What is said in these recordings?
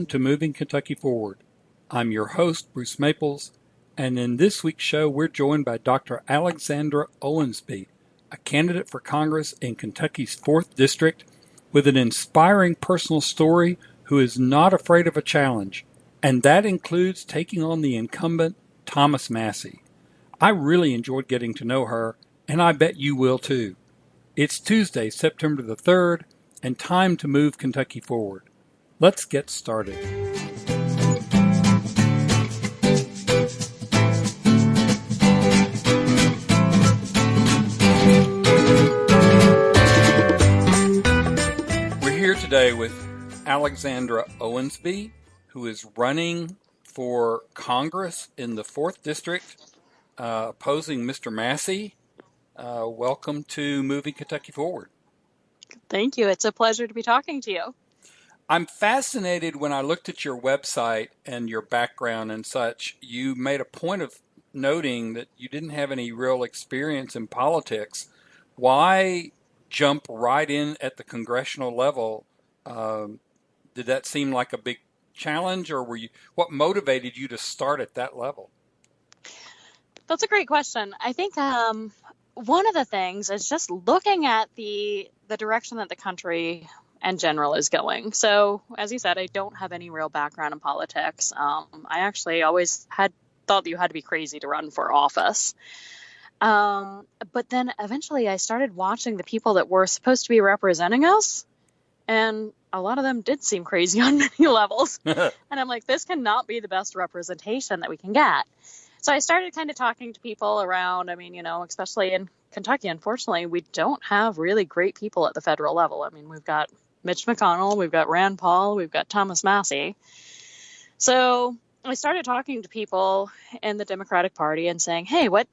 welcome to Moving Kentucky Forward. I'm your host, Bruce Maples, and in this week's show, we're joined by Dr. Alexandra Owensby, a candidate for Congress in Kentucky's 4th District with an inspiring personal story who is not afraid of a challenge, and that includes taking on the incumbent, Thomas Massie. I really enjoyed getting to know her, and I bet you will too. It's Tuesday, September the 3rd, and time to move Kentucky forward. Let's get started. We're here today with Alexandra Owensby, who is running for Congress in the 4th District, opposing Mr. Massie. Welcome to Moving Kentucky Forward. Thank you. It's a pleasure to be talking to you. I'm fascinated when I looked at your website and your background and such. You made a point of noting that you didn't have any real experience in politics. Why jump right in at the congressional level? Did that seem like a big challenge, or what motivated you to start at that level? That's a great question. I think one of the things is just looking at the direction that the country in general is going. So, as you said, I don't have any real background in politics. I actually always thought that you had to be crazy to run for office. But then eventually I started watching the people that were supposed to be representing us, and a lot of them did seem crazy on many levels. And I'm like, this cannot be the best representation that we can get. So I started kind of talking to people around. I mean, especially in Kentucky, unfortunately, we don't have really great people at the federal level. I mean, we've got Mitch McConnell, we've got Rand Paul, we've got Thomas Massie. So I started talking to people in the Democratic Party and saying, hey, what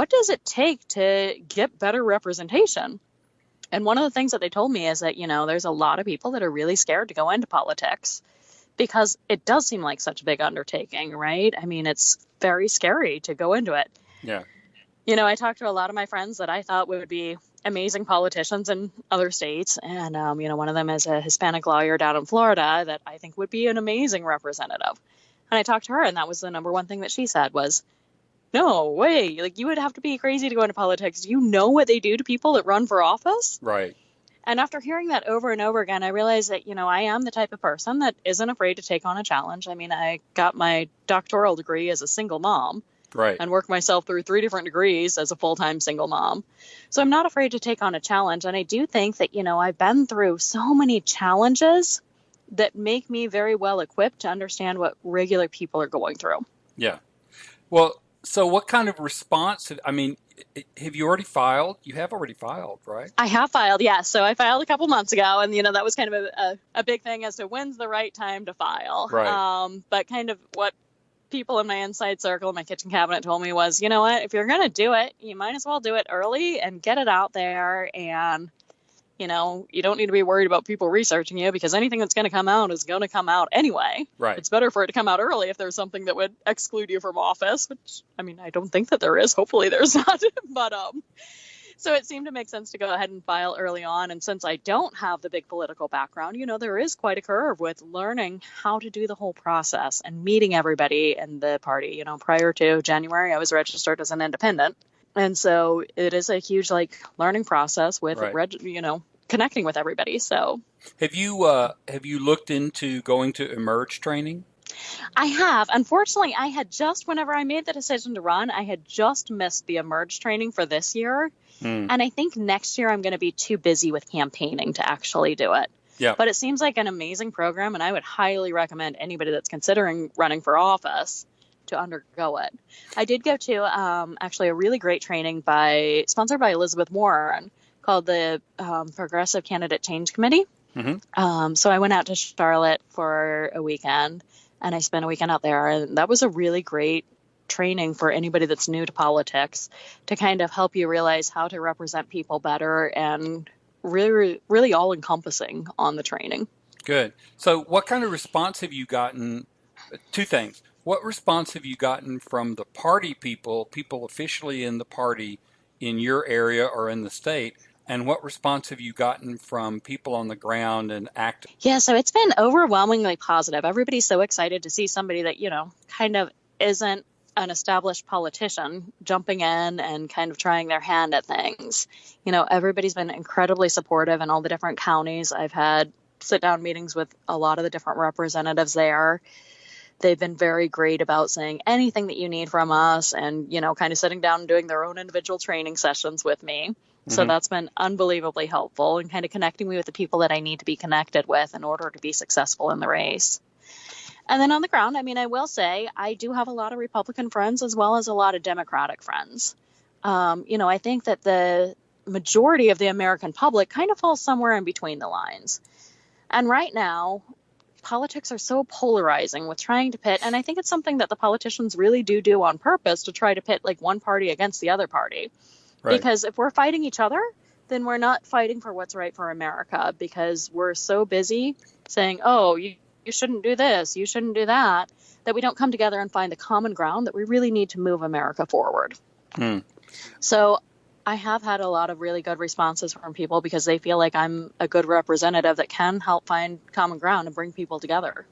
does it take to get better representation? And one of the things that they told me is that, there's a lot of people that are really scared to go into politics because it does seem like such a big undertaking, right? I mean, it's very scary to go into it. Yeah. I talked to a lot of my friends that I thought would be amazing politicians in other states. And, one of them is a Hispanic lawyer down in Florida that I think would be an amazing representative. And I talked to her, and that was the number one thing that she said was, no way, like you would have to be crazy to go into politics. Do you know what they do to people that run for office? Right. And after hearing that over and over again, I realized that, I am the type of person that isn't afraid to take on a challenge. I mean, I got my doctoral degree as a single mom. Right. And worked myself through 3 different degrees as a full-time single mom. So I'm not afraid to take on a challenge. And I do think that, I've been through so many challenges that make me very well equipped to understand what regular people are going through. Yeah. Well, so what kind of response, have you already filed? You have already filed, right? I have filed, yeah. So I filed a couple months ago, and, that was kind of a big thing as to when's the right time to file. Right. But kind of what people in my inside circle, my kitchen cabinet told me was, you know what, if you're going to do it, you might as well do it early and get it out there. And, you don't need to be worried about people researching you because anything that's going to come out is going to come out anyway. Right. It's better for it to come out early if there's something that would exclude you from office, which, I don't think that there is. Hopefully there's not. But, so it seemed to make sense to go ahead and file early on. And since I don't have the big political background, there is quite a curve with learning how to do the whole process and meeting everybody in the party. Prior to January, I was registered as an independent. And so it is a huge, learning process with, right. Connecting with everybody. So have you looked into going to Emerge training? I have. Unfortunately, whenever I made the decision to run, I had just missed the Emerge training for this year. And I think next year I'm going to be too busy with campaigning to actually do it. Yeah. But it seems like an amazing program, and I would highly recommend anybody that's considering running for office to undergo it. I did go to actually a really great training sponsored by Elizabeth Warren called the Progressive Candidate Change Committee. Mm-hmm. So I went out to Charlotte for a weekend, and I spent a weekend out there, and that was a really great training for anybody that's new to politics to kind of help you realize how to represent people better and really, really all encompassing on the training. Good. So what kind of response have you gotten? 2 things. What response have you gotten from the party people officially in the party in your area or in the state And what response have you gotten from people on the ground and active? Yeah, so it's been overwhelmingly positive. Everybody's so excited to see somebody that, kind of isn't an established politician jumping in and kind of trying their hand at things. Everybody's been incredibly supportive in all the different counties. I've had sit-down meetings with a lot of the different representatives there. They've been very great about saying anything that you need from us and, kind of sitting down and doing their own individual training sessions with me. So that's been unbelievably helpful and kind of connecting me with the people that I need to be connected with in order to be successful in the race. And then on the ground, I will say I do have a lot of Republican friends as well as a lot of Democratic friends. I think that the majority of the American public kind of falls somewhere in between the lines. And right now, politics are so polarizing with trying to pit, and I think it's something that the politicians really do on purpose to try to pit like one party against the other party. Right. Because if we're fighting each other, then we're not fighting for what's right for America, because we're so busy saying, oh, you shouldn't do this, you shouldn't do that we don't come together and find the common ground that we really need to move America forward. So I have had a lot of really good responses from people because they feel like I'm a good representative that can help find common ground and bring people together.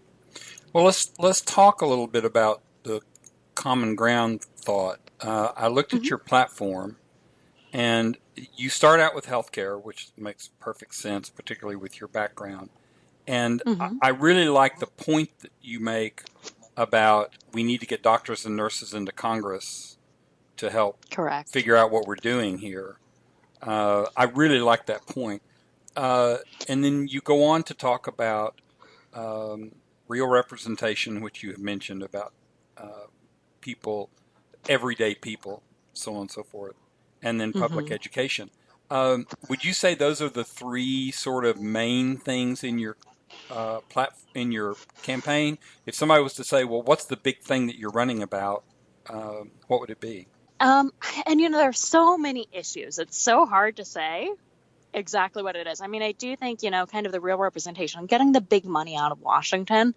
Well, let's talk a little bit about the common ground thought. I looked at your platform, and you start out with healthcare, which makes perfect sense, particularly with your background. And I really like the point that you make about we need to get doctors and nurses into Congress to help figure out what we're doing here. I really like that point. And then you go on to talk about real representation, which you have mentioned about people, everyday people, so on and so forth, and then public education. Would you say those are the three sort of main things in your in your campaign? If somebody was to say, well, what's the big thing that you're running about, what would it be? And, there's so many issues. It's so hard to say exactly what it is. I do think, kind of the real representation, getting the big money out of Washington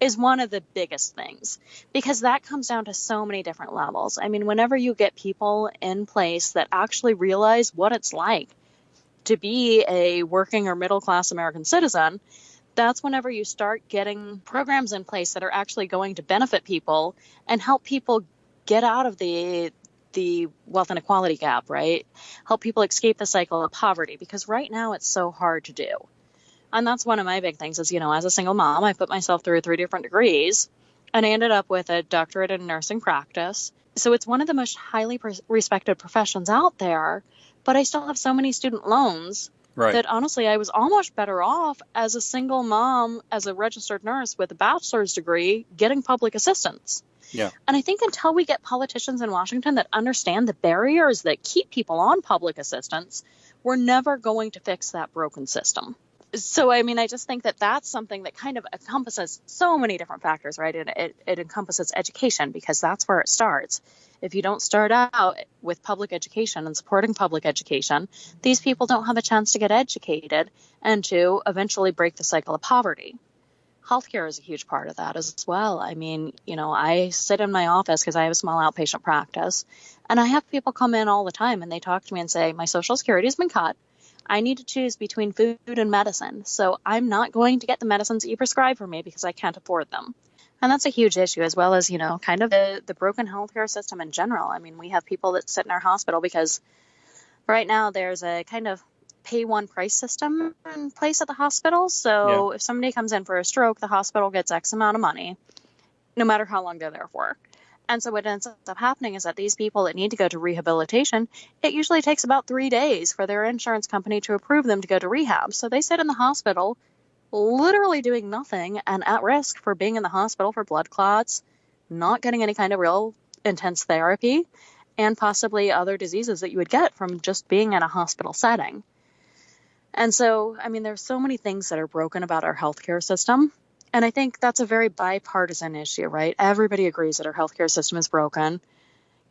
is one of the biggest things, because that comes down to so many different levels. Whenever you get people in place that actually realize what it's like to be a working or middle class American citizen, that's whenever you start getting programs in place that are actually going to benefit people and help people get out of the wealth inequality gap, right? Help people escape the cycle of poverty, because right now it's so hard to do. And that's one of my big things is, as a single mom, I put myself through 3 different degrees and I ended up with a doctorate in nursing practice. So it's one of the most highly respected professions out there, but I still have so many student loans that honestly, I was almost better off as a single mom, as a registered nurse with a bachelor's degree, getting public assistance. Yeah. And I think until we get politicians in Washington that understand the barriers that keep people on public assistance, we're never going to fix that broken system. So, I just think that that's something that kind of encompasses so many different factors, right? It encompasses education, because that's where it starts. If you don't start out with public education and supporting public education, these people don't have a chance to get educated and to eventually break the cycle of poverty. Healthcare is a huge part of that as well. I sit in my office because I have a small outpatient practice, and I have people come in all the time and they talk to me and say, my Social Security has been cut. I need to choose between food and medicine. So I'm not going to get the medicines that you prescribe for me because I can't afford them. And that's a huge issue, as well as, kind of the broken healthcare system in general. We have people that sit in our hospital because right now there's a kind of pay one price system in place at the hospital. So if somebody comes in for a stroke, the hospital gets X amount of money, no matter how long they're there for. And so what ends up happening is that these people that need to go to rehabilitation, it usually takes about 3 days for their insurance company to approve them to go to rehab. So they sit in the hospital literally doing nothing and at risk for being in the hospital for blood clots, not getting any kind of real intense therapy, and possibly other diseases that you would get from just being in a hospital setting. And so, there's so many things that are broken about our healthcare system. And I think that's a very bipartisan issue, right? Everybody agrees that our healthcare system is broken.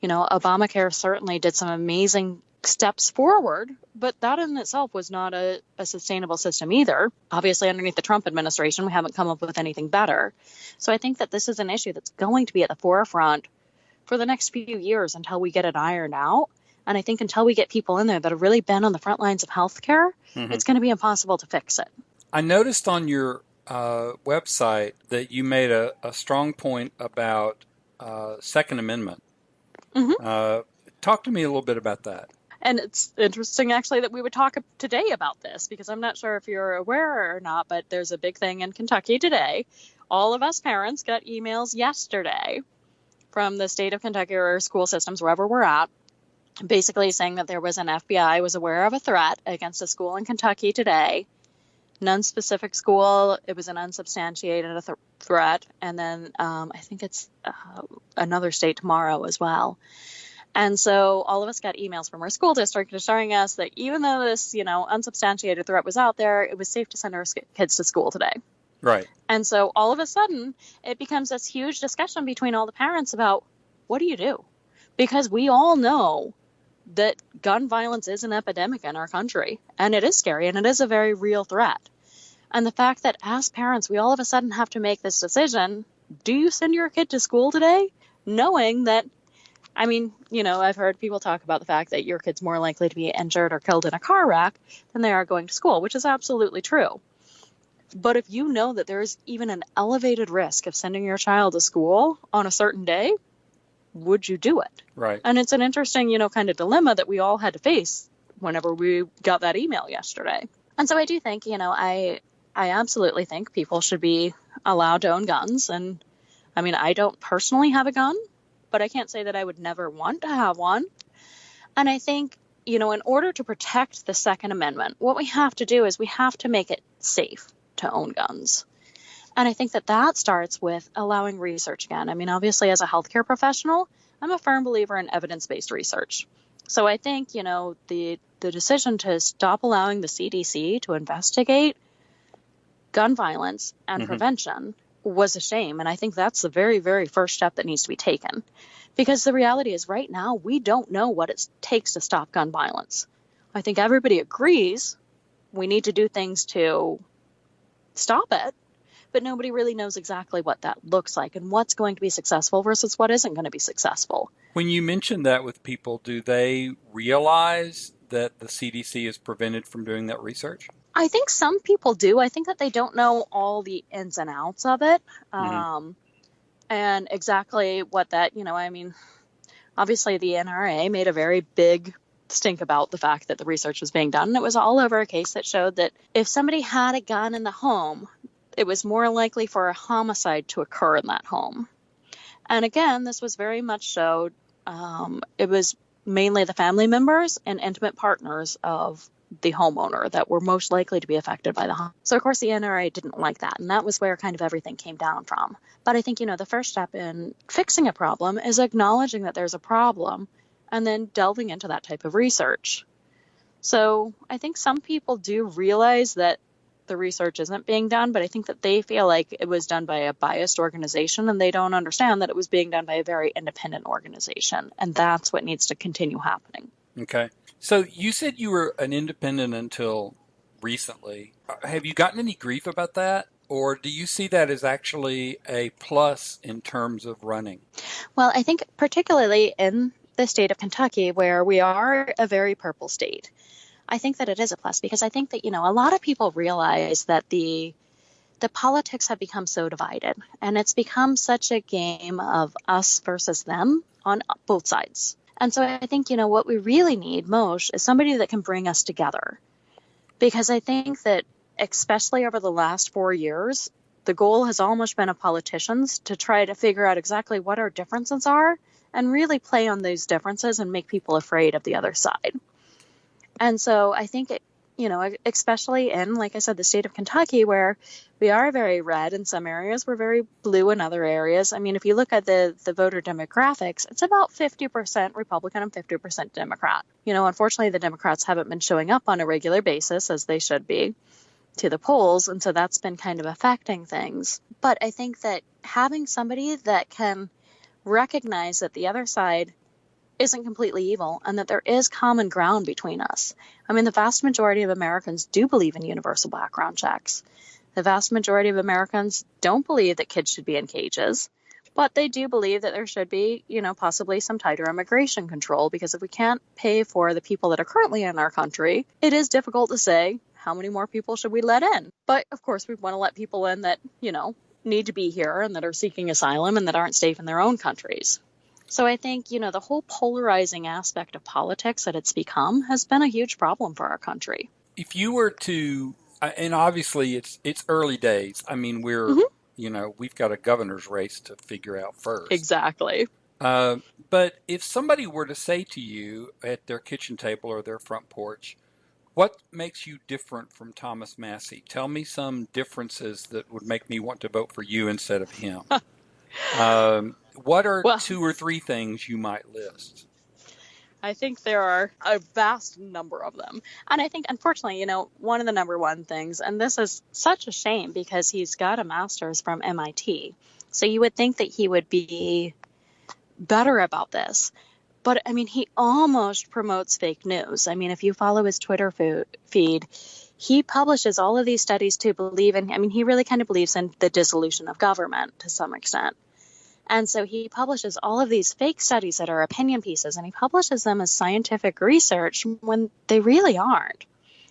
Obamacare certainly did some amazing steps forward, but that in itself was not a sustainable system either. Obviously, underneath the Trump administration, we haven't come up with anything better. So I think that this is an issue that's going to be at the forefront for the next few years until we get it ironed out. And I think until we get people in there that have really been on the front lines of healthcare, it's going to be impossible to fix it. I noticed on your website that you made a strong point about Second Amendment. Talk to me a little bit about that. And it's interesting, actually, that we would talk today about this, because I'm not sure if you're aware or not, but there's a big thing in Kentucky today. All of us parents got emails yesterday from the state of Kentucky or school systems, wherever we're at, basically saying that there was an FBI was aware of a threat against a school in Kentucky today. Non-specific school. It was an unsubstantiated threat. And then I think it's another state tomorrow as well. And so all of us got emails from our school district assuring us that even though this, unsubstantiated threat was out there, it was safe to send our kids to school today. Right. And so all of a sudden, it becomes this huge discussion between all the parents about what do you do? Because we all know that gun violence is an epidemic in our country, and it is scary, and it is a very real threat. And the fact that as parents, we all of a sudden have to make this decision, do you send your kid to school today? Knowing that, I've heard people talk about the fact that your kid's more likely to be injured or killed in a car wreck than they are going to school, which is absolutely true. But if you know that there is even an elevated risk of sending your child to school on a certain day, would you do it? Right. And it's an interesting, kind of dilemma that we all had to face whenever we got that email yesterday. And so I do think, I absolutely think people should be allowed to own guns. And I don't personally have a gun, but I can't say that I would never want to have one. And I think, in order to protect the Second Amendment, what we have to do is we have to make it safe to own guns. And I think that starts with allowing research again. Obviously, as a healthcare professional, I'm a firm believer in evidence-based research. So I think, the decision to stop allowing the CDC to investigate gun violence and prevention was a shame. And I think that's the very, very first step that needs to be taken. Because the reality is right now, we don't know what it takes to stop gun violence. I think everybody agrees we need to do things to stop it, but nobody really knows exactly what that looks like and what's going to be successful versus what isn't going to be successful. When you mention that with people, do they realize that the CDC is prevented from doing that research? I think some people do. I think that they don't know all the ins and outs of it. And exactly what that, obviously the NRA made a very big stink about the fact that the research was being done. And it was all over a case that showed that if somebody had a gun in the home, it was more likely for a homicide to occur in that home. And again, this was very much showed, it was mainly the family members and intimate partners of the homeowner that were most likely to be affected by the home. So, of course, the NRA didn't like that. And that was where kind of everything came down from. But I think, the first step in fixing a problem is acknowledging that there's a problem and then delving into that type of research. So I think some people do realize that the research isn't being done, but I think that they feel like it was done by a biased organization and they don't understand that it was being done by a very independent organization. And that's what needs to continue happening. Okay. So you said you were an independent until recently. Have you gotten any grief about that? Or do you see that as actually a plus in terms of running? Well, I think particularly in the state of Kentucky, where we are a very purple state, I think that it is a plus because I think that, a lot of people realize that the politics have become so divided and it's become such a game of us versus them on both sides. And so I think, what we really need most is somebody that can bring us together. Because I think that especially over the last 4 years, the goal has almost been of politicians to try to figure out exactly what our differences are and really play on those differences and make people afraid of the other side. And so I think, especially in, like I said, the state of Kentucky, where we are very red in some areas, we're very blue in other areas. If you look at the voter demographics, it's about 50% Republican and 50% Democrat. Unfortunately, the Democrats haven't been showing up on a regular basis as they should be to the polls. And so that's been kind of affecting things. But I think that having somebody that can recognize that the other side isn't completely evil and that there is common ground between us. The vast majority of Americans do believe in universal background checks. The vast majority of Americans don't believe that kids should be in cages. But they do believe that there should be, possibly some tighter immigration control, because if we can't pay for the people that are currently in our country, it is difficult to say how many more people should we let in. But of course, we want to let people in that, need to be here and that are seeking asylum and that aren't safe in their own countries. So I think, the whole polarizing aspect of politics that it's become has been a huge problem for our country. If you were to, and obviously it's early days. I mean, we've got a governor's race to figure out first. Exactly. But if somebody were to say to you at their kitchen table or their front porch, what makes you different from Thomas Massie? Tell me some differences that would make me want to vote for you instead of him. What are 2 or 3 things you might list? I think there are a vast number of them. And I think, unfortunately, one of the number one things, and this is such a shame because he's got a master's from MIT. So you would think that he would be better about this. But, I mean, he almost promotes fake news. I mean, if you follow his Twitter feed, he publishes all of these studies to believe in, he really kind of believes in the dissolution of government to some extent. And so he publishes all of these fake studies that are opinion pieces, and he publishes them as scientific research when they really aren't.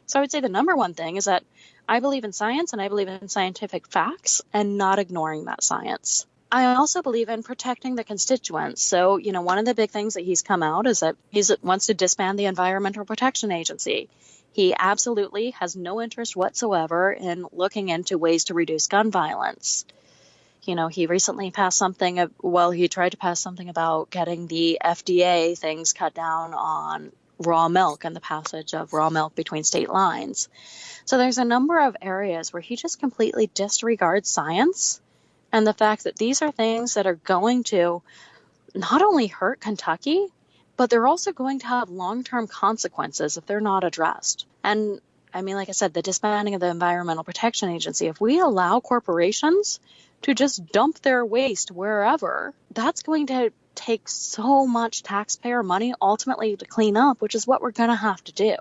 So I would say the number one thing is that I believe in science and I believe in scientific facts and not ignoring that science. I also believe in protecting the constituents. So, one of the big things that he's come out is that he wants to disband the Environmental Protection Agency. He absolutely has no interest whatsoever in looking into ways to reduce gun violence. He recently passed something, he tried to pass something about getting the FDA things cut down on raw milk and the passage of raw milk between state lines. So there's a number of areas where he just completely disregards science and the fact that these are things that are going to not only hurt Kentucky, but they're also going to have long-term consequences if they're not addressed. And like I said, the disbanding of the Environmental Protection Agency, if we allow corporations to just dump their waste wherever, that's going to take so much taxpayer money ultimately to clean up, which is what we're going to have to do.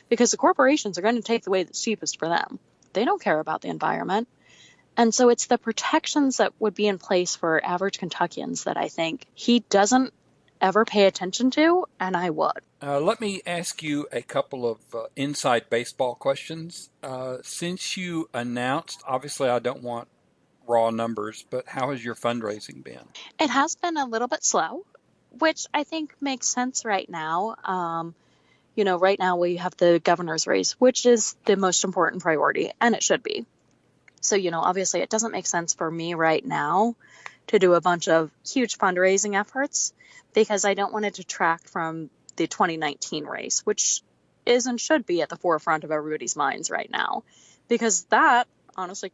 Because the corporations are going to take the way that's cheapest for them. They don't care about the environment. And so it's the protections that would be in place for average Kentuckians that I think he doesn't ever pay attention to, and I would. Let me ask you a couple of inside baseball questions. Since you announced, obviously I don't want raw numbers, but how has your fundraising been? It has been a little bit slow, which I think makes sense right now. Right now we have the governor's race, which is the most important priority, and it should be. So, obviously it doesn't make sense for me right now to do a bunch of huge fundraising efforts because I don't want to detract from the 2019 race, which is and should be at the forefront of everybody's minds right now. Because that, honestly,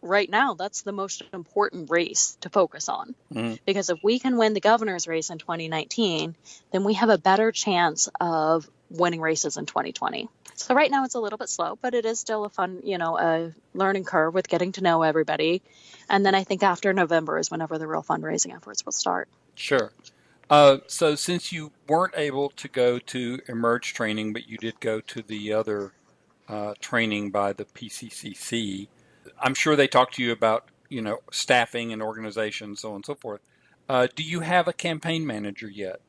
right now, that's the most important race to focus on. Mm-hmm. Because if we can win the governor's race in 2019, then we have a better chance of winning races in 2020. So right now it's a little bit slow, but it is still a fun, a learning curve with getting to know everybody. And then I think after November is whenever the real fundraising efforts will start. Sure. So since you weren't able to go to Emerge training, but you did go to the other training by the PCCC, I'm sure they talked to you about, staffing and organization, so on and so forth. Do you have a campaign manager yet?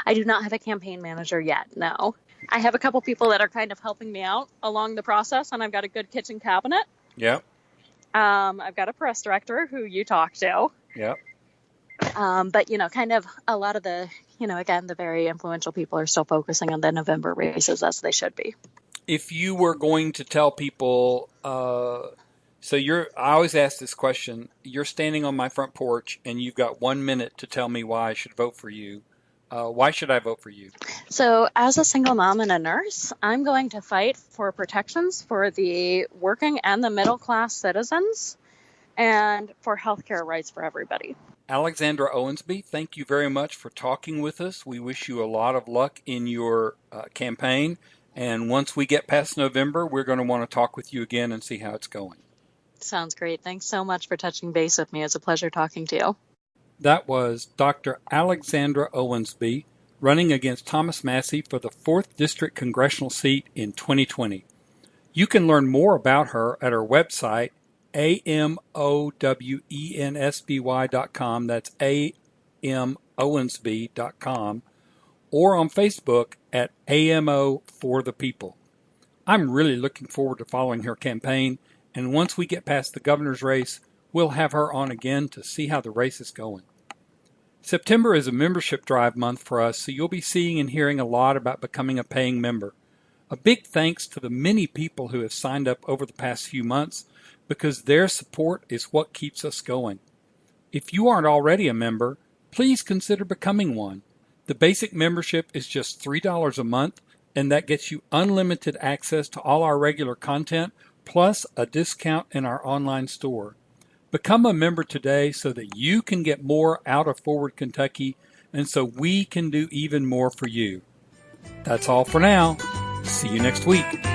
I do not have a campaign manager yet, no. I have a couple people that are kind of helping me out along the process, and I've got a good kitchen cabinet. Yeah. I've got a press director who you talk to. Yeah. But, kind of a lot of the, again, the very influential people are still focusing on the November races as they should be. If you were going to tell people, I always ask this question, you're standing on my front porch and you've got 1 minute to tell me why I should vote for you. Why should I vote for you? So as a single mom and a nurse, I'm going to fight for protections for the working and the middle class citizens and for healthcare rights for everybody. Alexandra Owensby, thank you very much for talking with us. We wish you a lot of luck in your campaign. And once we get past November, we're going to want to talk with you again and see how it's going. Sounds great. Thanks so much for touching base with me. It's a pleasure talking to you. That was Dr. Alexandra Owensby running against Thomas Massie for the 4th District Congressional seat in 2020. You can learn more about her at her website, AMOWENSBY.com. That's AMOwensby.com. Or on Facebook at AMO for the People. I'm really looking forward to following her campaign, and once we get past the governor's race, we'll have her on again to see how the race is going. September is a membership drive month for us, so you'll be seeing and hearing a lot about becoming a paying member. A big thanks to the many people who have signed up over the past few months, because their support is what keeps us going. If you aren't already a member, please consider becoming one. The basic membership is just $3 a month, and that gets you unlimited access to all our regular content, plus a discount in our online store. Become a member today so that you can get more out of Forward Kentucky, and so we can do even more for you. That's all for now. See you next week.